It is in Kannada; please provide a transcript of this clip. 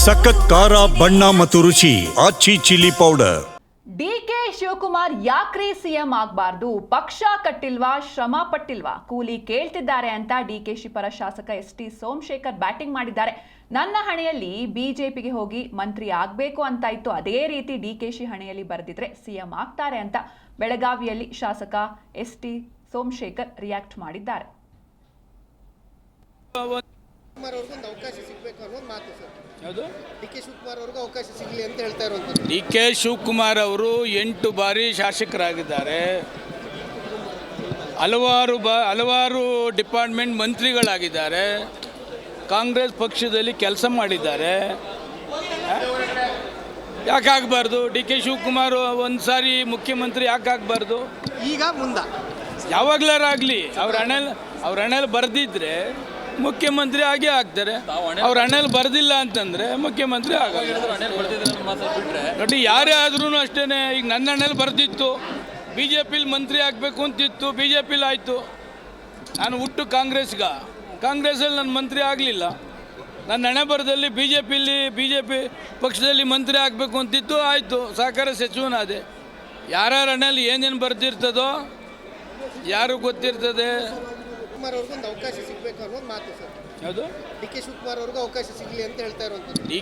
ಸಖತ್ ಖಾರ ಬಣ್ಣ ಮತ್ತು ರುಚಿ ಆಚಿ ಚಿಲ್ಲಿ ಪೌಡರ್. ಡಿಕೆ ಶಿವಕುಮಾರ್ ಯಾಕ್ರಿ ಸಿಎಂ ಆಗಬಾರ್ದು? ಪಕ್ಷ ಕಟ್ಟಿಲ್ವಾ, ಶ್ರಮ ಪಟ್ಟಿಲ್ವಾ, ಕೂಲಿ ಕೇಳ್ತಿದ್ದಾರೆ ಅಂತ ಡಿಕೆಶಿ ಪರ ಶಾಸಕ ಎಸ್.ಟಿ. ಸೋಮಶೇಖರ್ ಬ್ಯಾಟಿಂಗ್ ಮಾಡಿದ್ದಾರೆ. ನನ್ನ ಹಣೆಯಲ್ಲಿ ಬಿಜೆಪಿಗೆ ಹೋಗಿ ಮಂತ್ರಿ ಆಗಬೇಕು ಅಂತ ಇತ್ತು, ಅದೇ ರೀತಿ ಡಿಕೆಶಿ ಹಣೆಯಲ್ಲಿ ಬರೆದಿದ್ರೆ ಸಿಎಂ ಆಗ್ತಾರೆ ಅಂತ ಬೆಳಗಾವಿಯಲ್ಲಿ ಶಾಸಕ ಎಸ್.ಟಿ. ಸೋಮಶೇಖರ್ ರಿಯಾಕ್ಟ್ ಮಾಡಿದ್ದಾರೆ. ಅವಕಾಶ ಸಿಗಬೇಕು ಅನ್ನೋದು ಮಾತು ಸರ್. ಯಾವುದು? ಡಿ.ಕೆ. ಶಿವಕುಮಾರ್ ಅವ್ರಿಗೆ ಅವಕಾಶ ಸಿಗಲಿ ಅಂತ ಹೇಳ್ತಾ ಇರುವಂಥದ್ದು. ಡಿ.ಕೆ. ಶಿವಕುಮಾರ್ ಅವರು 8 ಬಾರಿ ಶಾಸಕರಾಗಿದ್ದಾರೆ, ಹಲವಾರು ಡಿಪಾರ್ಟ್ಮೆಂಟ್ ಮಂತ್ರಿಗಳಾಗಿದ್ದಾರೆ, ಕಾಂಗ್ರೆಸ್ ಪಕ್ಷದಲ್ಲಿ ಕೆಲಸ ಮಾಡಿದ್ದಾರೆ. ಯಾಕೆ ಆಗಬಾರ್ದು? ಡಿ.ಕೆ. ಶಿವಕುಮಾರ್ ಒಂದು ಸಾರಿ ಮುಖ್ಯಮಂತ್ರಿ ಯಾಕೆ ಆಗಬಾರ್ದು? ಈಗ ಮುಂದೆ ಯಾವಾಗಲಾರಾಗಲಿ ಅವ್ರ ಹಣೆಯಲ್ಲಿ ಬರೆದಿದ್ರೆ ಮುಖ್ಯಮಂತ್ರಿ ಆಗೇ ಆಗ್ತಾರೆ. ಅವ್ರ ಹಣೆಯಲ್ಲಿ ಬರೆದಿಲ್ಲ ಅಂತಂದರೆ ಮುಖ್ಯಮಂತ್ರಿ ಆಗಲ್ಲ. ನೋಡಿ, ಯಾರೇ ಆದ್ರೂ ಅಷ್ಟೇ. ಈಗ ನನ್ನ ಹಣೆಯಲ್ಲಿ ಬರೆದಿತ್ತು, ಬಿ ಜೆ ಪಿಲಿ ಮಂತ್ರಿ ಆಗಬೇಕು ಅಂತಿತ್ತು, ಬಿ ಜೆ ಪಿಲಿ ಆಯಿತು. ನಾನು ಹುಟ್ಟು ಕಾಂಗ್ರೆಸ್ಸಲ್ಲಿ ನನ್ನ ಮಂತ್ರಿ ಆಗಲಿಲ್ಲ. ನನ್ನ ಹಣೆ ಬರದಲ್ಲಿ ಬಿ ಜೆ ಪಿ ಪಕ್ಷದಲ್ಲಿ ಮಂತ್ರಿ ಆಗಬೇಕು ಅಂತಿತ್ತು, ಆಯಿತು, ಸಹಕಾರ ಸಚಿವನಾದೆ. ಯಾರ್ಯಾರ ಹಣೆಯಲ್ಲಿ ಏನೇನು ಬರೆದಿರ್ತದೋ ಯಾರು ಗೊತ್ತಿರ್ತದೆ. ಶಿವಕುಮಾರ್ ಅವ್ರಿಗೊಂದು ಅವಕಾಶ ಸಿಗಬೇಕು ಅನ್ನೋದು ಮಾತು ಸರ್. ಯಾವುದು? ಡಿ.ಕೆ. ಶಿವಕುಮಾರ್ ಅವ್ರಿಗೆ ಅವಕಾಶ ಸಿಗಲಿ ಅಂತ ಹೇಳ್ತಾ ಇರುವಂಥದ್ದು. ಡಿ